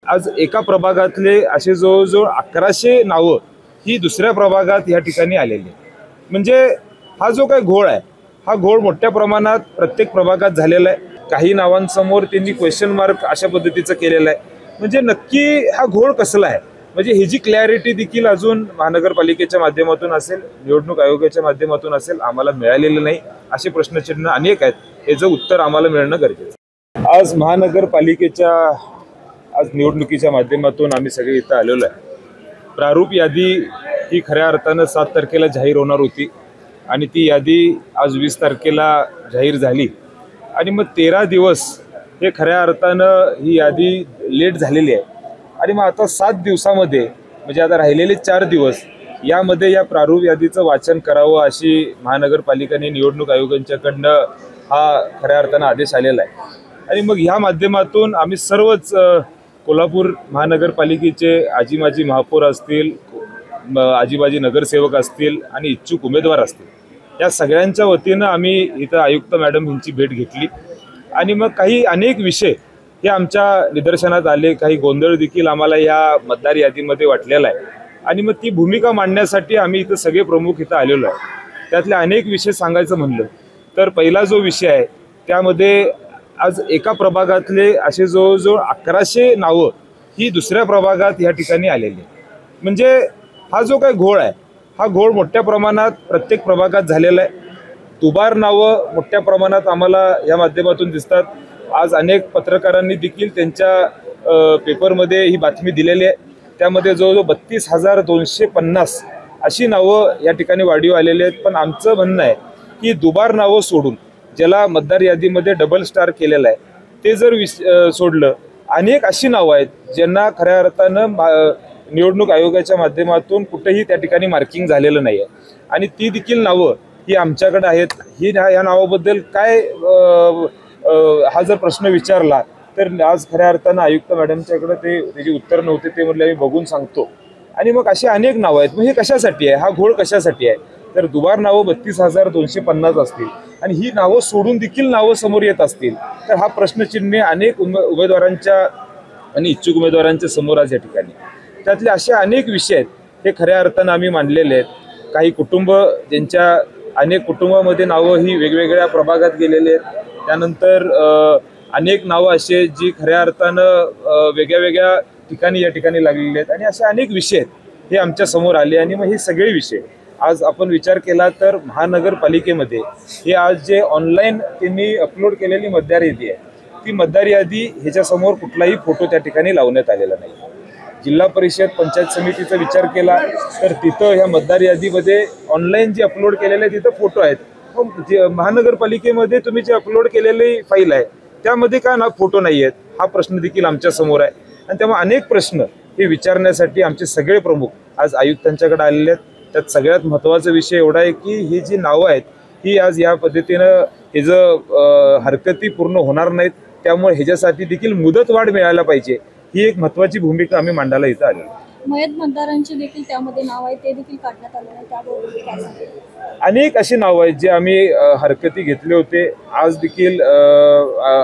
आज एका प्रभागातले असे जवळजवळ 1100 नावं ही दुसऱ्या प्रभागात या ठिकाणी आलेली. म्हणजे हा जो काही घोळ आहे हा घोळ मोठ्या प्रमाणात प्रत्येक प्रभागात झालेला आहे. काही नावांसमोर त्यांनी क्वेश्चन मार्क अशा पद्धतीचं केलेलं आहे. म्हणजे नक्की हा घोळ कसला आहे, म्हणजे ही जी क्लॅरिटी देखील अजून महानगरपालिकेच्या माध्यमातून असेल, निवडणूक आयोगाच्या माध्यमातून असेल, आम्हाला मिळालेलं नाही. असे प्रश्नचिन्ह अनेक आहेत, याचं उत्तर आम्हाला मिळणं गरजेचं आहे. आज महानगरपालिकेच्या निवडणुकीच्या माध्यमातून आम्ही सगळे इथं आलेलो आहे. प्रारूप यादी ही खऱ्या अर्थानं 7 तारखेला जाहीर होणार होती आणि ती यादी आज 20 तारखेला जाहीर झाली आणि मग 13 दिवस हे खऱ्या अर्थानं ही यादी लेट झालेली आहे. आणि मग आता 7 दिवसामध्ये म्हणजे आता राहिलेले 4 दिवस यामध्ये या प्रारूप यादीचं वाचन करावं अशी महानगरपालिकेने निवडणूक आयोगांच्याकडनं हा खऱ्या अर्थानं आदेश आलेला आहे. आणि मग ह्या माध्यमातून आम्ही सर्वच कोल्हापूर महानगरपालिकेचे आजी महापौर असतील, आजीबाजी नगरसेवक असतील आणि इच्छुक उमेदवार असतील, या सगळ्यांच्या वतीनं आम्ही इथं आयुक्त मॅडम यांची भेट घेतली आणि मग काही अनेक विषय हे आमच्या निदर्शनात आले. काही गोंधळ देखील आम्हाला या मतदार यादीमध्ये वाटलेला आहे आणि मग ती भूमिका मांडण्यासाठी आम्ही इथं सगळे प्रमुख इथं आलेलो आहे. त्यातले अनेक विषय सांगायचं म्हणलं तर पहिला जो विषय आहे त्यामध्ये आज एका प्रभागातले असे जवळजवळ 1100 नावं ही दुसऱ्या प्रभागात या ठिकाणी आलेली. म्हणजे हा जो काही घोळ आहे हा घोळ मोठ्या प्रमाणात प्रत्येक प्रभागात झालेला आहे. दुबार नावं मोठ्या प्रमाणात आम्हाला या माध्यमातून दिसतात. आज अनेक पत्रकारांनी देखील त्यांच्या पेपरमध्ये ही बातमी दिलेली आहे. त्यामध्ये जवळजवळ 32,250 अशी नावं या ठिकाणी वाढीव आलेली आहेत. पण आमचं म्हणणं आहे की दुबार नावं सोडून ज्याला मतदार यादीमध्ये डबल स्टार केलेलं आहे ते जर सोडलं, अनेक अशी नावं आहेत ज्यांना खऱ्या अर्थानं निवडणूक आयोगाच्या माध्यमातून कुठेही त्या ठिकाणी मार्किंग झालेलं नाही आहे आणि ती देखील नावं ही आमच्याकडे आहेत. या नावाबद्दल काय हा जर प्रश्न विचारला तर आज खऱ्या अर्थानं आयुक्त मॅडमच्याकडे त्याची उत्तर नव्हते. ते म्हटले आम्ही बघून सांगतो. आणि मग अशी अनेक नावं आहेत. मग हे कशासाठी आहे, हा घोळ कशासाठी आहे? तर दुबार नावं 32,250 असतील आणि ही नावं सोडून देखील नावं समोर येत असतील तर हा प्रश्नचिन्ह अनेक उमेदवारांच्या आणि इच्छुक उमेदवारांच्या समोर आज या ठिकाणी. त्यातले असे अनेक विषय आहेत हे खऱ्या अर्थानं आम्ही मांडलेले आहेत. काही कुटुंब ज्यांच्या अनेक कुटुंबामध्ये नावं ही वेगवेगळ्या प्रभागात गेलेले आहेत. त्यानंतर अनेक नावं असे जी खऱ्या अर्थानं वेगळ्या वेगळ्या ठिकाणी या ठिकाणी लागलेले आहेत आणि असे अनेक विषय आहेत हे आमच्या समोर आले. आणि मग हे सगळे विषय आज आपण विचार केला तर महानगरपालिकेमध्ये हे आज जे ऑनलाईन त्यांनी अपलोड केलेली मतदार यादी आहे ती मतदार यादी ह्याच्यासमोर कुठलाही फोटो त्या ठिकाणी लावण्यात आलेला नाही. जिल्हा परिषद पंचायत समितीचा विचार केला तर तिथं ह्या मतदार यादीमध्ये ऑनलाईन जे अपलोड केलेले आहे तिथं फोटो आहेत. महानगरपालिकेमध्ये तुम्ही जे अपलोड केलेली फाईल आहे त्यामध्ये का ना फोटो नाही आहेत, हा प्रश्न देखील आमच्या समोर आहे. आणि त्यामुळे अनेक प्रश्न हे विचारण्यासाठी आमचे सगळे प्रमुख आज आयुक्तांच्याकडे आलेले आहेत. त्यात सगळ्यात महत्त्वाचा विषय एवढा आहे की ही जी नावं आहेत ही आज या पद्धतीनं ह्याचं हरकती पूर्ण होणार नाहीत. त्यामुळे ह्याच्यासाठी देखील मुदतवाढ मिळायला पाहिजे, ही एक महत्त्वाची भूमिका आम्ही मांडायला इथं आलो. मयत मतदारांचे देखील त्यामध्ये नाव आहे, ते देखील काढण्यात आले आहे. त्याबरोबर अनेक अशी नावं आहेत जे आम्ही हरकती घेतले होते. आज देखील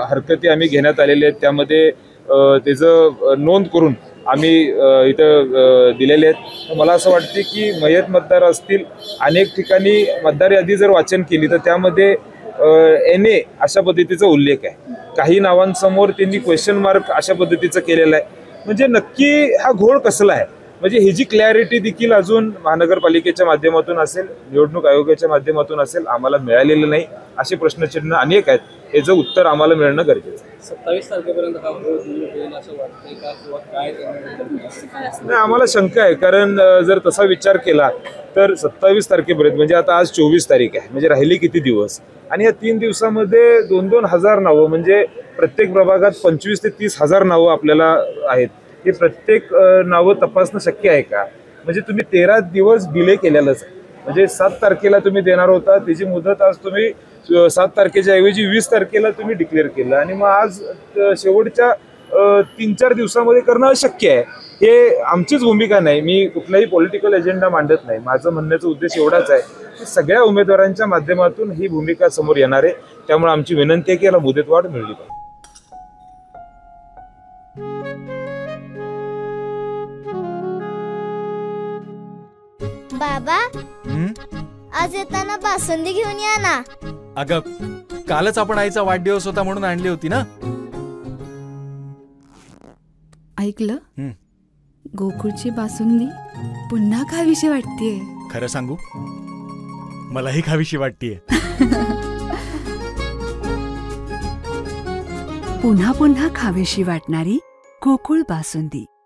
हरकती आम्ही घेण्यात आलेले आहेत. त्यामध्ये त्याचं नोंद करून आम्ही इथं दिलेले आहेत. मला असं वाटते की मयत मतदार असतील, अनेक ठिकाणी मतदार यादी जर वाचन केली तर त्यामध्ये NA अशा पद्धतीचा उल्लेख आहे. काही नावांसमोर त्यांनी क्वेश्चन मार्क अशा पद्धतीचं केलेलं आहे. म्हणजे नक्की हा घोळ कसला आहे, म्हणजे ही जी क्लॅरिटी देखील अजून महानगरपालिकेच्या माध्यमातून असेल, निवडणूक आयोगाच्या माध्यमातून असेल, आम्हाला मिळालेलं नाही. असे प्रश्नचिन्ह अनेक आहेत, याचं उत्तर आम्हाला मिळणं गरजेचं आहे. 27 तारखेपर्यंत हा घोळ दूर होईल असं वाटतंय का, किंवा काय? नाही, आम्हाला शंका आहे. कारण जर तसा विचार केला तर 27 तारखेपर्यंत म्हणजे आता आज 24 तारीख आहे, म्हणजे राहिली किती दिवस? आणि या 3 दिवसामध्ये 2-2 हजार नावं, म्हणजे प्रत्येक प्रभागात 25 ते 30 हजार नावं आपल्याला आहेत. हे प्रत्येक नावं तपासणं शक्य आहे का? म्हणजे तुम्ही 13 दिवस डिले केलेलंच आहे. म्हणजे 7 तारखेला तुम्ही देणार होता, त्याची मुदत आज तुम्ही 7 तारखेच्या ऐवजी 20 तारखेला तुम्ही डिक्लेअर केलं आणि मग आज शेवटच्या 3-4 दिवसामध्ये करणं अशक्य आहे. हे आमचीच भूमिका नाही, मी कुठलाही पॉलिटिकल एजेंडा मांडत नाही. माझं म्हणण्याचा उद्देश एवढाच आहे की सगळ्या उमेदवारांच्या माध्यमातून ही भूमिका समोर येणार आहे. त्यामुळे आमची विनंती आहे की याला मुदतवाढ मिळली पाहिजे. बाबा हं? आज येताना बासुंदी घेऊन या ना. अगं कालच आपण आईचा वाढदिवस होता म्हणून आणली होती ना. ऐकलं हं. गोकुळची बासुंदी पुन्हा खावीशी वाटतेय. खरं सांगू मलाही खावीशी वाटतीये. पुन्हा पुन्हा खावीशी वाटणारी गोकुळ बासुंदी.